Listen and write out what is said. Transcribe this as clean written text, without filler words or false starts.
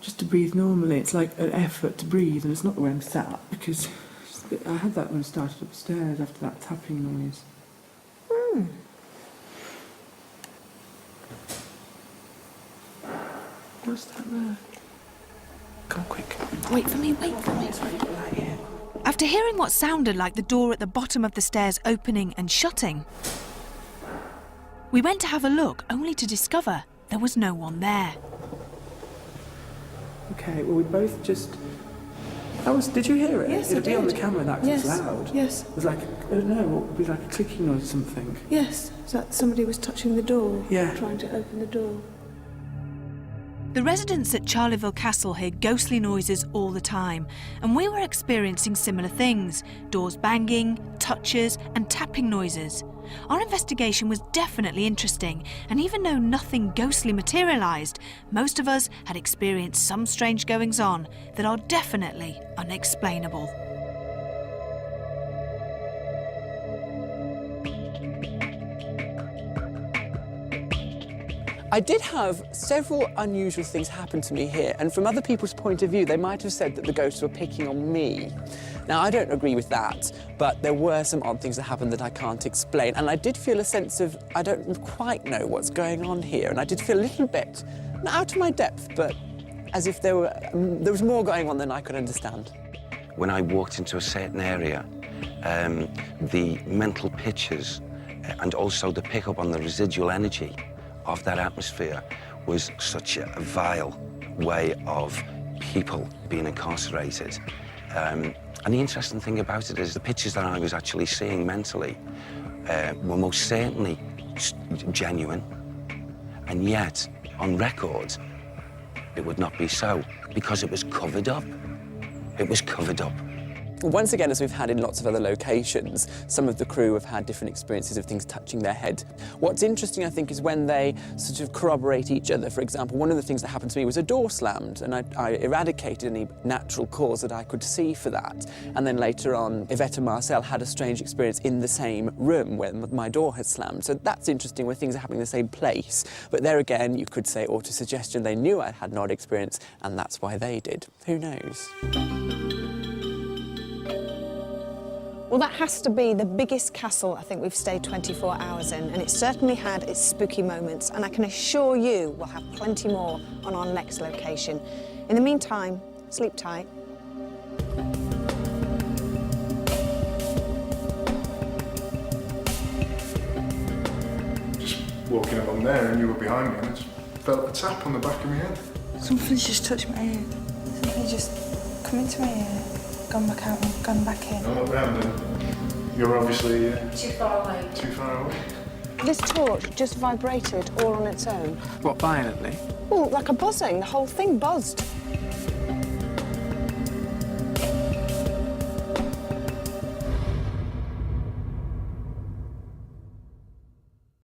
just to breathe normally. It's like an effort to breathe, and it's not the way I'm sat, because I had that when I started upstairs after that tapping noise. What's that there? Come on, quick. Wait for me, wait for me. After hearing what sounded like the door at the bottom of the stairs opening and shutting, we went to have a look, only to discover there was no one there. Okay, well, we both just... Did you hear it? Yes, It'd I be on did. the camera, that, 'cause Yes. it's loud. Yes. It was like, I don't know, it would be like a clicking noise or something. Yes, so that somebody was touching the door, Yeah. trying to open the door. The residents at Charleville Castle hear ghostly noises all the time, and we were experiencing similar things: doors banging, touches and tapping noises. Our investigation was definitely interesting, and even though nothing ghostly materialised, most of us had experienced some strange goings-on that are definitely unexplainable. I did have several unusual things happen to me here, and from other people's point of view, they might have said that the ghosts were picking on me. Now, I don't agree with that, but there were some odd things that happened that I can't explain, and I did feel a sense of, I don't quite know what's going on here, and I did feel a little bit, not out of my depth, but as if there was more going on than I could understand. When I walked into a certain area, the mental pictures and also the pickup on the residual energy of that atmosphere was such a vile way of people being incarcerated. And the interesting thing about it is the pictures that I was actually seeing mentally were most certainly genuine, and yet, on record, it would not be so, because it was covered up. It was covered up. Once again, as we've had in lots of other locations, some of the crew have had different experiences of things touching their head. What's interesting, I think, is when they sort of corroborate each other. For example, one of the things that happened to me was a door slammed, and I eradicated any natural cause that I could see for that. And then later on, Yvette and Marcel had a strange experience in the same room when my door had slammed. So that's interesting when things are happening in the same place. But there again, you could say autosuggestion. They knew I had an odd experience, and that's why they did. Who knows? Well, that has to be the biggest castle I think we've stayed 24 hours in, and it certainly had its spooky moments, and I can assure you we'll have plenty more on our next location. In the meantime, sleep tight. Just walking along there and you were behind me and I just felt a tap on the back of my head. Something's just touched my ear. Something just come into my ear, gone back out and gone back in. I looked round and you're obviously too far away. too far away. This torch just vibrated all on its own. What, violently? Oh, like a buzzing. The whole thing buzzed.